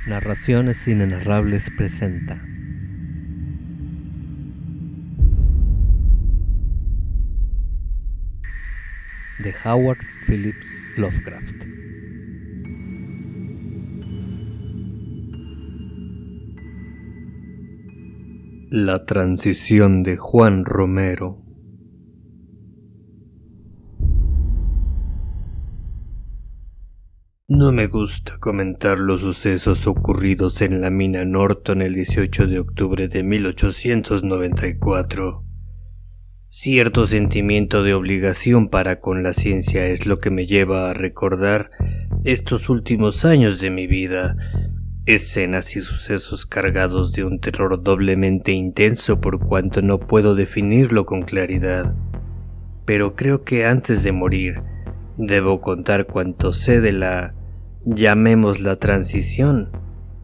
Narraciones Inenarrables presenta de Howard Phillips Lovecraft. La transición de Juan Romero. No me gusta comentar los sucesos ocurridos en la mina Norton el 18 de octubre de 1894. Cierto sentimiento de obligación para con la ciencia es lo que me lleva a recordar estos últimos años de mi vida, escenas y sucesos cargados de un terror doblemente intenso por cuanto no puedo definirlo con claridad. Pero creo que antes de morir, debo contar cuanto sé de la, llamémosla transición,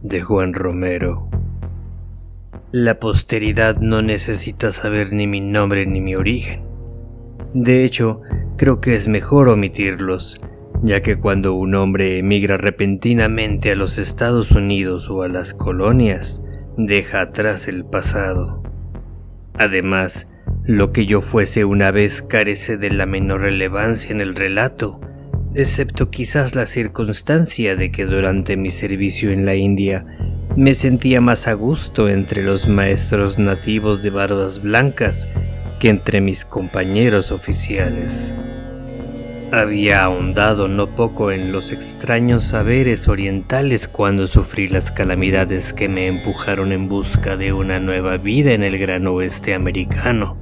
de Juan Romero. La posteridad no necesita saber ni mi nombre ni mi origen. De hecho, creo que es mejor omitirlos, ya que cuando un hombre emigra repentinamente a los Estados Unidos o a las colonias, deja atrás el pasado. Además, lo que yo fuese una vez carece de la menor relevancia en el relato, excepto quizás la circunstancia de que durante mi servicio en la India me sentía más a gusto entre los maestros nativos de barbas blancas que entre mis compañeros oficiales. Había ahondado no poco en los extraños saberes orientales cuando sufrí las calamidades que me empujaron en busca de una nueva vida en el gran oeste americano.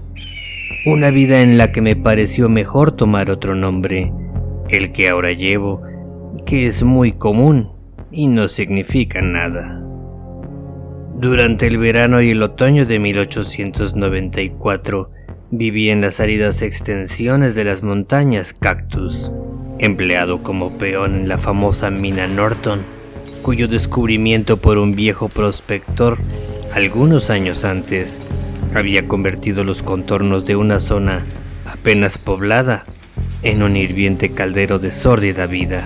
Una vida en la que me pareció mejor tomar otro nombre, el que ahora llevo, que es muy común y no significa nada. Durante el verano y el otoño de 1894, viví en las áridas extensiones de las montañas Cactus, empleado como peón en la famosa mina Norton, cuyo descubrimiento por un viejo prospector, algunos años antes, había convertido los contornos de una zona apenas poblada en un hirviente caldero de sórdida vida.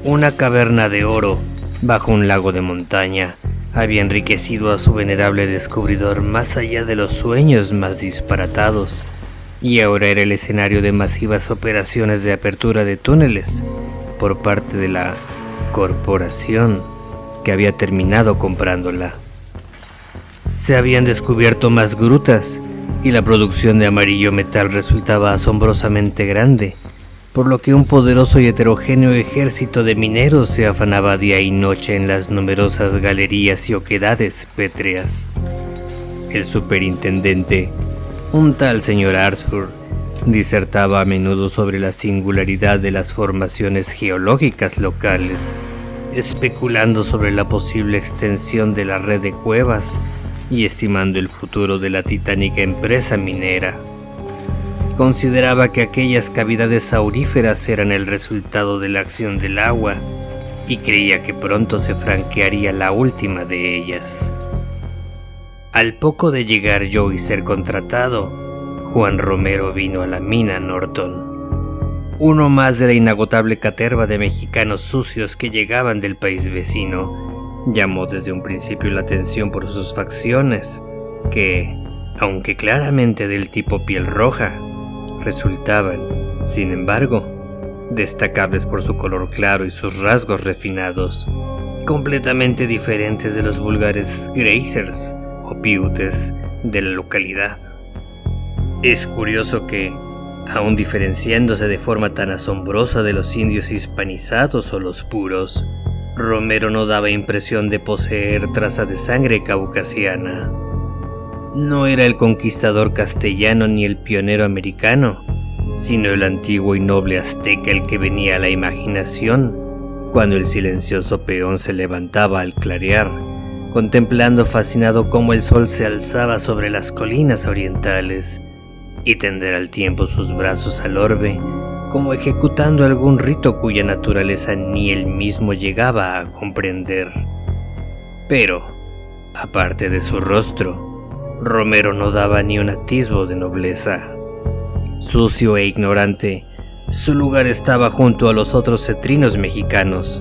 Una caverna de oro bajo un lago de montaña había enriquecido a su venerable descubridor más allá de los sueños más disparatados, y ahora era el escenario de masivas operaciones de apertura de túneles por parte de la corporación que había terminado comprándola. Se habían descubierto más grutas y la producción de amarillo metal resultaba asombrosamente grande, por lo que un poderoso y heterogéneo ejército de mineros se afanaba día y noche en las numerosas galerías y oquedades pétreas. El superintendente, un tal señor Arthur, disertaba a menudo sobre la singularidad de las formaciones geológicas locales, especulando sobre la posible extensión de la red de cuevas y estimando el futuro de la titánica empresa minera. Consideraba que aquellas cavidades auríferas eran el resultado de la acción del agua y creía que pronto se franquearía la última de ellas. Al poco de llegar yo y ser contratado, Juan Romero vino a la mina Norton, uno más de la inagotable caterva de mexicanos sucios que llegaban del país vecino. Llamó desde un principio la atención por sus facciones, que, aunque claramente del tipo piel roja, resultaban, sin embargo, destacables por su color claro y sus rasgos refinados, completamente diferentes de los vulgares grazers o piutes de la localidad. Es curioso que, aun diferenciándose de forma tan asombrosa de los indios hispanizados o los puros, Romero no daba impresión de poseer traza de sangre caucasiana. No era el conquistador castellano ni el pionero americano, sino el antiguo y noble azteca el que venía a la imaginación cuando el silencioso peón se levantaba al clarear, contemplando fascinado cómo el sol se alzaba sobre las colinas orientales y tender al tiempo sus brazos al orbe, como ejecutando algún rito cuya naturaleza ni él mismo llegaba a comprender. Pero, aparte de su rostro, Romero no daba ni un atisbo de nobleza. Sucio e ignorante, su lugar estaba junto a los otros cetrinos mexicanos,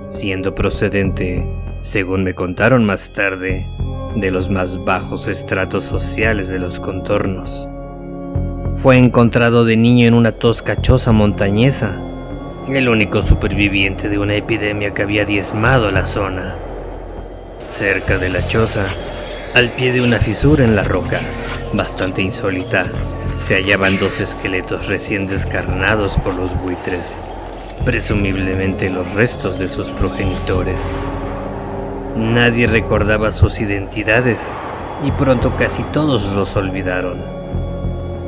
siendo procedente, según me contaron más tarde, de los más bajos estratos sociales de los contornos. Fue encontrado de niño en una tosca choza montañesa, el único superviviente de una epidemia que había diezmado la zona. Cerca de la choza, al pie de una fisura en la roca, bastante insólita, se hallaban dos esqueletos recién descarnados por los buitres, presumiblemente los restos de sus progenitores. Nadie recordaba sus identidades y pronto casi todos los olvidaron.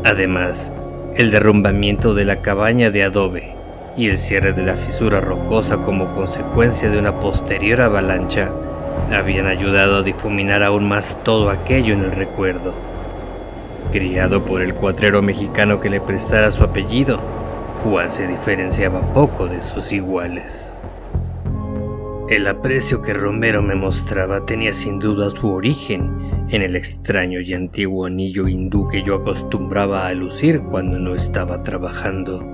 Además, el derrumbamiento de la cabaña de adobe y el cierre de la fisura rocosa como consecuencia de una posterior avalancha habían ayudado a difuminar aún más todo aquello en el recuerdo. Criado por el cuatrero mexicano que le prestara su apellido, Juan se diferenciaba poco de sus iguales. El aprecio que Romero me mostraba tenía sin duda su origen en el extraño y antiguo anillo hindú que yo acostumbraba a lucir cuando no estaba trabajando.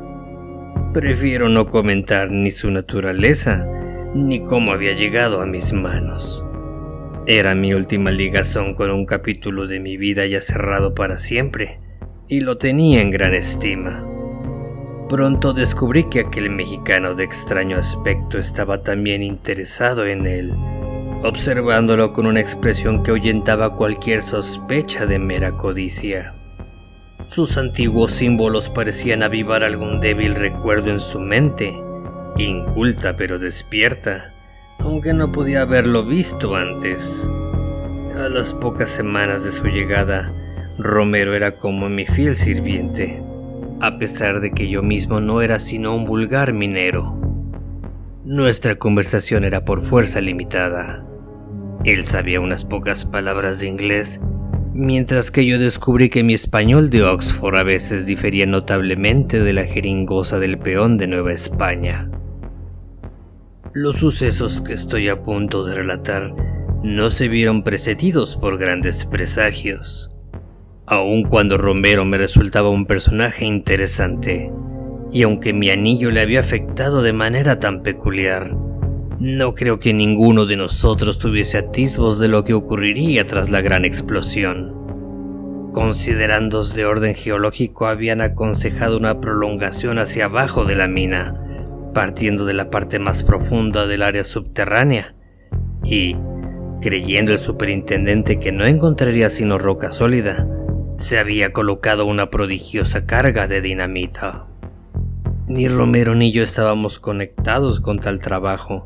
Prefiero no comentar ni su naturaleza, ni cómo había llegado a mis manos. Era mi última ligazón con un capítulo de mi vida ya cerrado para siempre, y lo tenía en gran estima. Pronto descubrí que aquel mexicano de extraño aspecto estaba también interesado en él, observándolo con una expresión que ahuyentaba cualquier sospecha de mera codicia. Sus antiguos símbolos parecían avivar algún débil recuerdo en su mente, inculta pero despierta, aunque no podía haberlo visto antes. A las pocas semanas de su llegada, Romero era como mi fiel sirviente, a pesar de que yo mismo no era sino un vulgar minero. Nuestra conversación era por fuerza limitada. Él sabía unas pocas palabras de inglés, mientras que yo descubrí que mi español de Oxford a veces difería notablemente de la jeringosa del peón de Nueva España. Los sucesos que estoy a punto de relatar no se vieron precedidos por grandes presagios. Aun cuando Romero me resultaba un personaje interesante, y aunque mi anillo le había afectado de manera tan peculiar, no creo que ninguno de nosotros tuviese atisbos de lo que ocurriría tras la gran explosión. Considerandos de orden geológico habían aconsejado una prolongación hacia abajo de la mina, partiendo de la parte más profunda del área subterránea, y, creyendo el superintendente que no encontraría sino roca sólida, se había colocado una prodigiosa carga de dinamita. Ni Romero ni yo estábamos conectados con tal trabajo,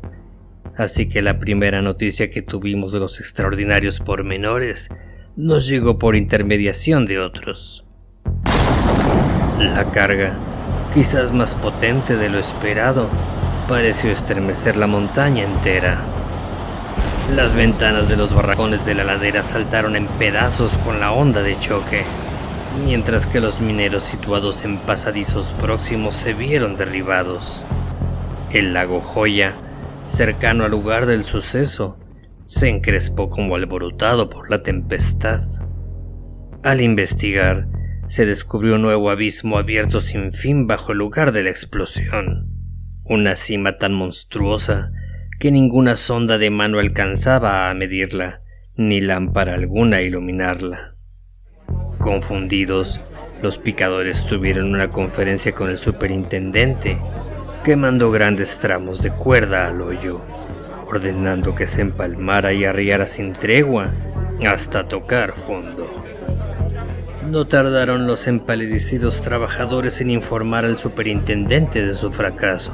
así que la primera noticia que tuvimos de los extraordinarios pormenores nos llegó por intermediación de otros. La carga, quizás más potente de lo esperado, pareció estremecer la montaña entera. Las ventanas de los barracones de la ladera saltaron en pedazos con la onda de choque, mientras que los mineros situados en pasadizos próximos se vieron derribados. El lago Joya, cercano al lugar del suceso, se encrespó como alborotado por la tempestad. Al investigar, se descubrió un nuevo abismo abierto sin fin bajo el lugar de la explosión, una cima tan monstruosa que ninguna sonda de mano alcanzaba a medirla, ni lámpara alguna a iluminarla. Confundidos, los picadores tuvieron una conferencia con el superintendente, que mandó grandes tramos de cuerda al hoyo, ordenando que se empalmara y arriara sin tregua hasta tocar fondo. No tardaron los empalidecidos trabajadores en informar al superintendente de su fracaso.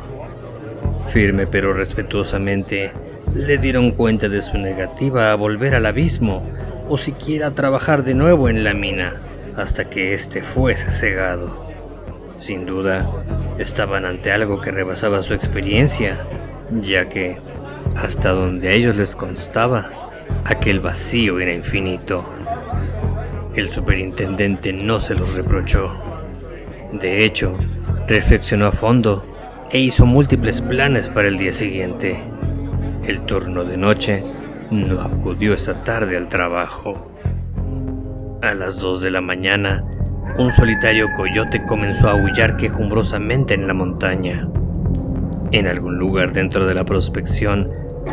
Firme pero respetuosamente, le dieron cuenta de su negativa a volver al abismo o siquiera a trabajar de nuevo en la mina hasta que éste fuese cegado. Sin duda, estaban ante algo que rebasaba su experiencia, ya que, hasta donde a ellos les constaba, aquel vacío era infinito. El superintendente no se los reprochó. De hecho, reflexionó a fondo e hizo múltiples planes para el día siguiente. El turno de noche no acudió esa tarde al trabajo. A las 2 de la mañana, un solitario coyote comenzó a aullar quejumbrosamente en la montaña. En algún lugar dentro de la prospección,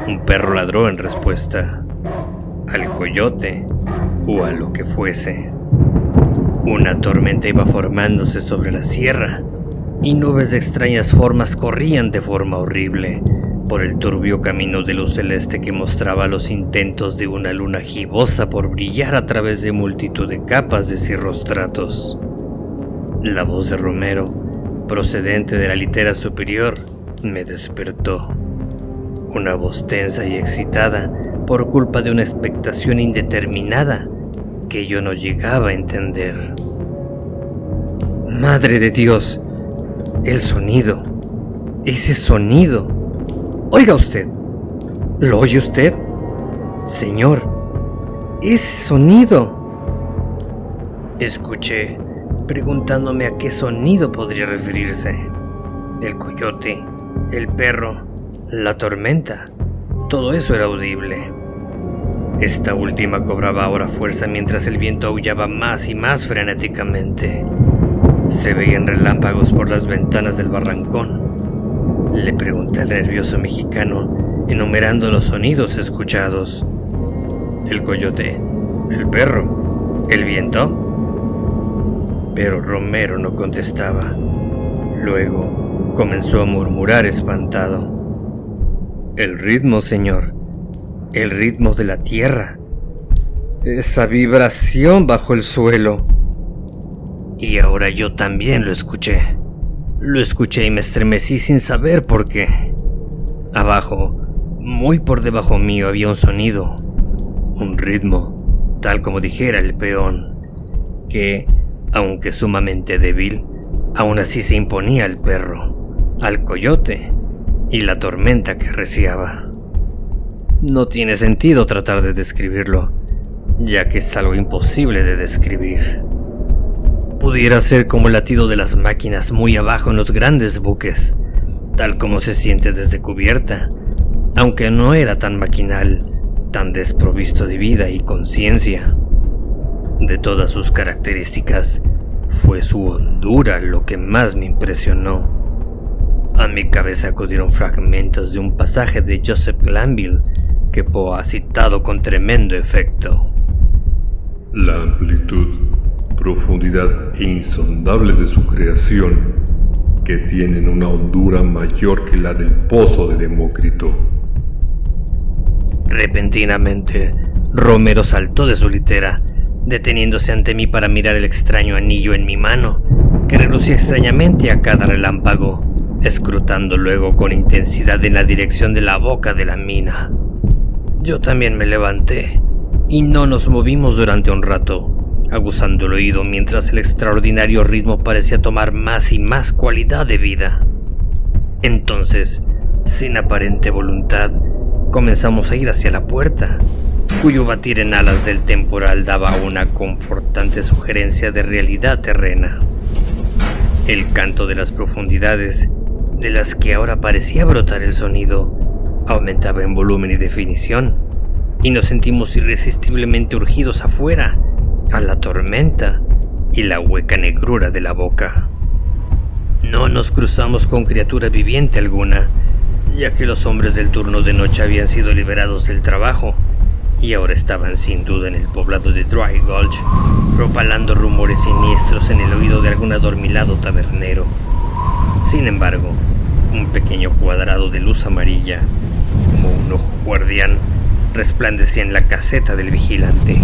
un perro ladró en respuesta al coyote o a lo que fuese. Una tormenta iba formándose sobre la sierra y nubes de extrañas formas corrían de forma horrible por el turbio camino de luz celeste que mostraba los intentos de una luna gibosa por brillar a través de multitud de capas de cirrostratos. La voz de Romero, procedente de la litera superior, me despertó. Una voz tensa y excitada por culpa de una expectación indeterminada que yo no llegaba a entender. ¡Madre de Dios! El sonido. Ese sonido. Oiga usted. ¿Lo oye usted? Señor, ese sonido. Escuché, preguntándome a qué sonido podría referirse. El coyote, el perro, la tormenta, todo eso era audible. Esta última cobraba ahora fuerza mientras el viento aullaba más y más frenéticamente. Se veían relámpagos por las ventanas del barrancón. Le pregunté al nervioso mexicano, enumerando los sonidos escuchados. El coyote, el perro, el viento. Pero Romero no contestaba. Luego comenzó a murmurar espantado. El ritmo, señor. El ritmo de la tierra. Esa vibración bajo el suelo. Y ahora yo también lo escuché. Lo escuché y me estremecí sin saber por qué. Abajo, muy por debajo mío, había un sonido. Un ritmo, tal como dijera el peón, que, aunque sumamente débil, aún así se imponía al perro, al coyote y la tormenta que arreciaba. No tiene sentido tratar de describirlo, ya que es algo imposible de describir. Pudiera ser como el latido de las máquinas muy abajo en los grandes buques, tal como se siente desde cubierta, aunque no era tan maquinal, tan desprovisto de vida y conciencia. De todas sus características, fue su hondura lo que más me impresionó. A mi cabeza acudieron fragmentos de un pasaje de Joseph Glanville que Poe ha citado con tremendo efecto. La amplitud, profundidad insondable de su creación, que tienen una hondura mayor que la del pozo de Demócrito. Repentinamente, Romero saltó de su litera, deteniéndose ante mí para mirar el extraño anillo en mi mano, que relucía extrañamente a cada relámpago, escrutando luego con intensidad en la dirección de la boca de la mina. Yo también me levanté, y no nos movimos durante un rato, aguzando el oído mientras el extraordinario ritmo parecía tomar más y más cualidad de vida. Entonces, sin aparente voluntad, comenzamos a ir hacia la puerta, cuyo batir en alas del temporal daba una confortante sugerencia de realidad terrena. El canto de las profundidades, de las que ahora parecía brotar el sonido, aumentaba en volumen y definición, y nos sentimos irresistiblemente urgidos afuera, a la tormenta y la hueca negrura de la boca. No nos cruzamos con criatura viviente alguna, ya que los hombres del turno de noche habían sido liberados del trabajo, y ahora estaban sin duda en el poblado de Dry Gulch, propalando rumores siniestros en el oído de algún adormilado tabernero. Sin embargo, un pequeño cuadrado de luz amarilla, como un ojo guardián, resplandecía en la caseta del vigilante.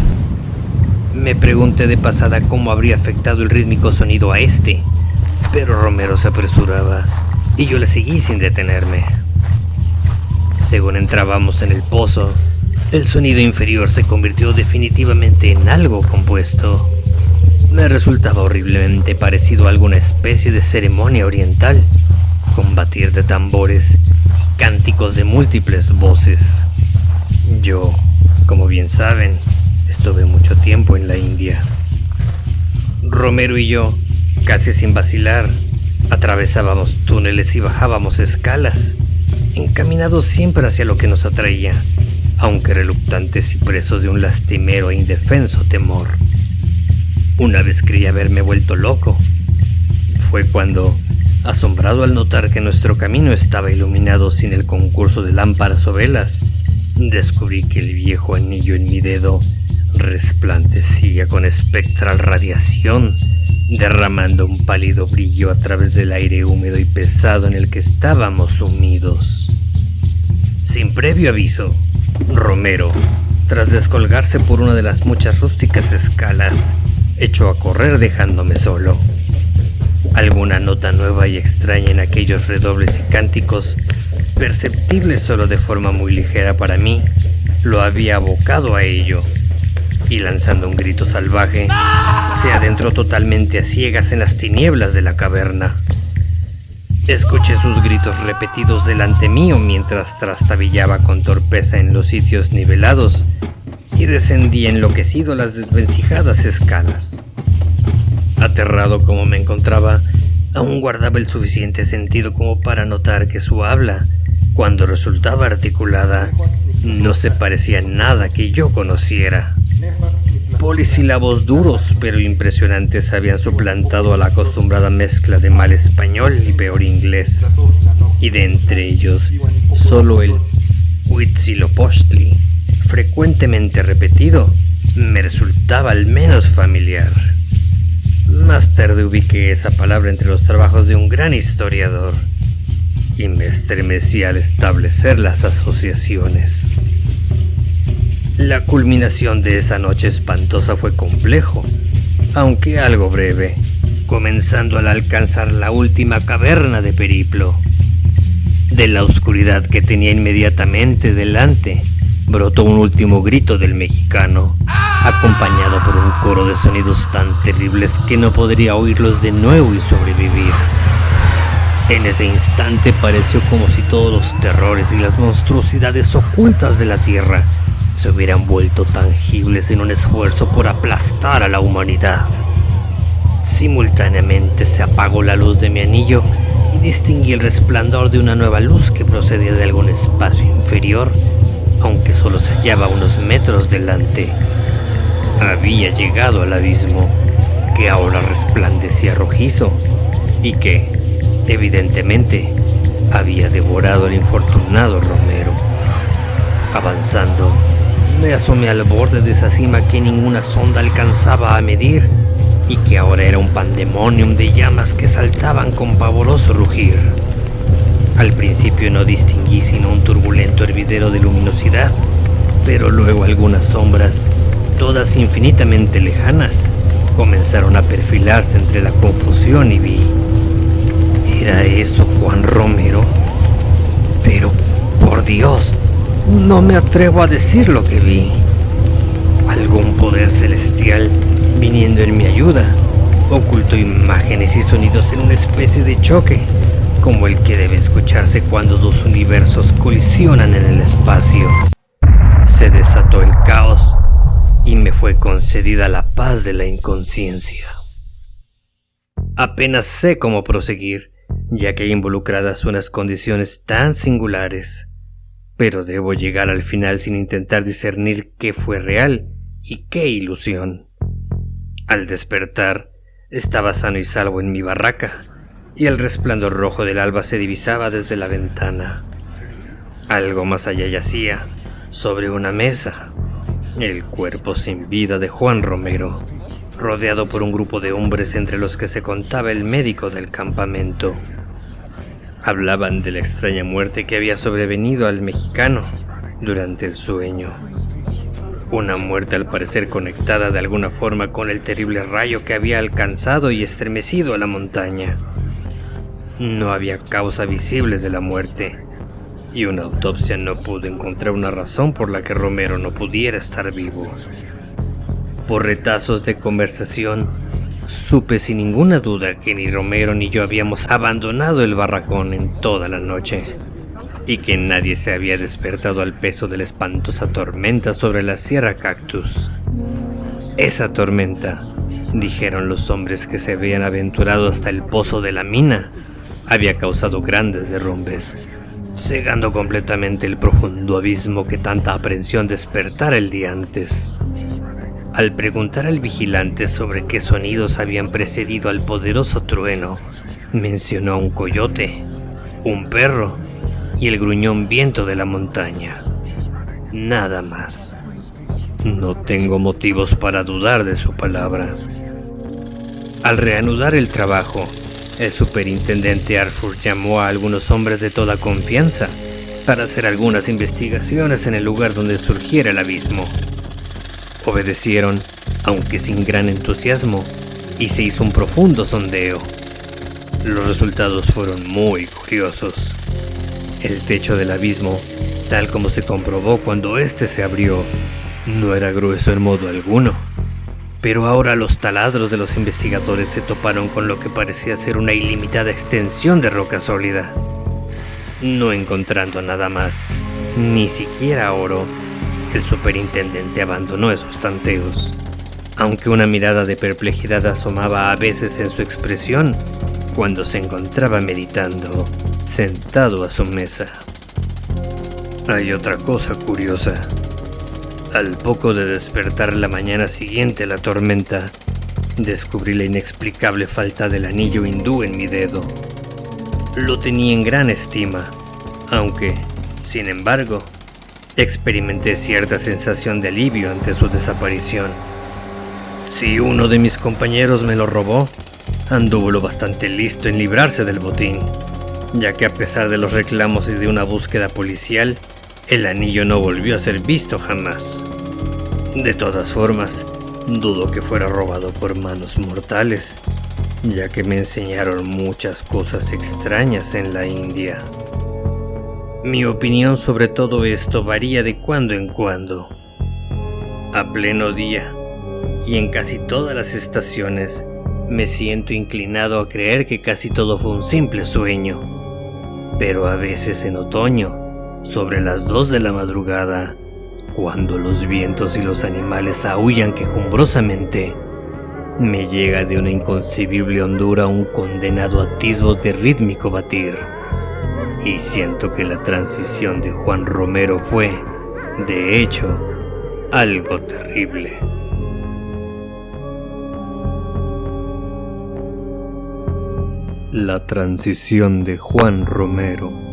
Me pregunté de pasada cómo habría afectado el rítmico sonido a este, pero Romero se apresuraba y yo le seguí sin detenerme. Según entrábamos en el pozo, el sonido inferior se convirtió definitivamente en algo compuesto. Me resultaba horriblemente parecido a alguna especie de ceremonia oriental, con batir de tambores y cánticos de múltiples voces. Yo, como bien saben, estuve mucho tiempo en la India. Romero y yo, casi sin vacilar, atravesábamos túneles y bajábamos escalas, encaminados siempre hacia lo que nos atraía, aunque reluctantes y presos de un lastimero e indefenso temor. Una vez creí haberme vuelto loco. Fue cuando, Asombrado al notar que nuestro camino estaba iluminado sin el concurso de lámparas o velas, descubrí que el viejo anillo en mi dedo resplandecía con espectral radiación, derramando un pálido brillo a través del aire húmedo y pesado en el que estábamos sumidos. Sin previo aviso, Romero, tras descolgarse por una de las muchas rústicas escalas, echó a correr dejándome solo. Alguna nota nueva y extraña en aquellos redobles y cánticos, perceptibles solo de forma muy ligera para mí, lo había abocado a ello, y lanzando un grito salvaje, se adentró totalmente a ciegas en las tinieblas de la caverna. Escuché sus gritos repetidos delante mío mientras trastabillaba con torpeza en los sitios nivelados y descendía enloquecido las desvencijadas escalas. Aterrado como me encontraba, aún guardaba el suficiente sentido como para notar que su habla, cuando resultaba articulada, no se parecía en nada que yo conociera. Polisílabos duros pero impresionantes habían suplantado a la acostumbrada mezcla de mal español y peor inglés, y de entre ellos solo el Huitzilopochtli, frecuentemente repetido, me resultaba al menos familiar. Más tarde ubiqué esa palabra entre los trabajos de un gran historiador, y me estremecí al establecer las asociaciones. La culminación de esa noche espantosa fue complejo, aunque algo breve, comenzando al alcanzar la última caverna de periplo. De la oscuridad que tenía inmediatamente delante, brotó un último grito del mexicano, acompañado por un coro de sonidos tan terribles que no podría oírlos de nuevo y sobrevivir. En ese instante pareció como si todos los terrores y las monstruosidades ocultas de la tierra se hubieran vuelto tangibles en un esfuerzo por aplastar a la humanidad. Simultáneamente se apagó la luz de mi anillo y distinguí el resplandor de una nueva luz que procedía de algún espacio inferior, aunque solo se hallaba a unos metros delante. Había llegado al abismo, que ahora resplandecía rojizo, y que, evidentemente, había devorado al infortunado Romero. Avanzando, me asomé al borde de esa cima que ninguna sonda alcanzaba a medir, y que ahora era un pandemonium de llamas que saltaban con pavoroso rugir. Al principio no distinguí sino un turbulento hervidero de luminosidad, pero luego algunas sombras, todas infinitamente lejanas, comenzaron a perfilarse entre la confusión y vi. ¿Era eso Juan Romero? Pero, por Dios, no me atrevo a decir lo que vi. Algún poder celestial, viniendo en mi ayuda, ocultó imágenes y sonidos en una especie de choque, como el que debe escucharse cuando dos universos colisionan en el espacio. Se desató el caos y me fue concedida la paz de la inconsciencia. Apenas sé cómo proseguir, ya que hay involucradas unas condiciones tan singulares, pero debo llegar al final sin intentar discernir qué fue real y qué ilusión. Al despertar, estaba sano y salvo en mi barraca, y el resplandor rojo del alba se divisaba desde la ventana. Algo más allá yacía, sobre una mesa, el cuerpo sin vida de Juan Romero, rodeado por un grupo de hombres entre los que se contaba el médico del campamento. Hablaban de la extraña muerte que había sobrevenido al mexicano durante el sueño. Una muerte al parecer conectada de alguna forma con el terrible rayo que había alcanzado y estremecido a la montaña. No había causa visible de la muerte, y una autopsia no pudo encontrar una razón por la que Romero no pudiera estar vivo. Por retazos de conversación, supe sin ninguna duda que ni Romero ni yo habíamos abandonado el barracón en toda la noche, y que nadie se había despertado al peso de la espantosa tormenta sobre la Sierra Cactus. Esa tormenta, dijeron los hombres que se habían aventurado hasta el pozo de la mina, había causado grandes derrumbes, cegando completamente el profundo abismo que tanta aprensión despertara el día antes. Al preguntar al vigilante sobre qué sonidos habían precedido al poderoso trueno, Mencionó a un coyote, un perro y el gruñón viento de la montaña. Nada más. No tengo motivos para dudar de su palabra. Al reanudar el trabajo, el superintendente Arthur llamó a algunos hombres de toda confianza para hacer algunas investigaciones en el lugar donde surgiera el abismo. Obedecieron, aunque sin gran entusiasmo, y se hizo un profundo sondeo. Los resultados fueron muy curiosos. El techo del abismo, tal como se comprobó cuando éste se abrió, no era grueso en modo alguno. Pero ahora los taladros de los investigadores se toparon con lo que parecía ser una ilimitada extensión de roca sólida. No encontrando nada más, ni siquiera oro, el superintendente abandonó esos tanteos, aunque una mirada de perplejidad asomaba a veces en su expresión cuando se encontraba meditando, sentado a su mesa. Hay otra cosa curiosa. Al poco de despertar la mañana siguiente a la tormenta, descubrí la inexplicable falta del anillo hindú en mi dedo. Lo tenía en gran estima, aunque, sin embargo, experimenté cierta sensación de alivio ante su desaparición. Si uno de mis compañeros me lo robó, anduvo lo bastante listo en librarse del botín, ya que a pesar de los reclamos y de una búsqueda policial, el anillo no volvió a ser visto jamás. De todas formas, dudo que fuera robado por manos mortales, ya que me enseñaron muchas cosas extrañas en la India. Mi opinión sobre todo esto varía de cuando en cuando. A pleno día, y en casi todas las estaciones, me siento inclinado a creer que casi todo fue un simple sueño. Pero a veces en otoño, sobre las 2 de la madrugada, cuando los vientos y los animales aúllan quejumbrosamente, me llega de una inconcebible hondura un condenado atisbo de rítmico batir, y siento que la transición de Juan Romero fue, de hecho, algo terrible. La transición de Juan Romero.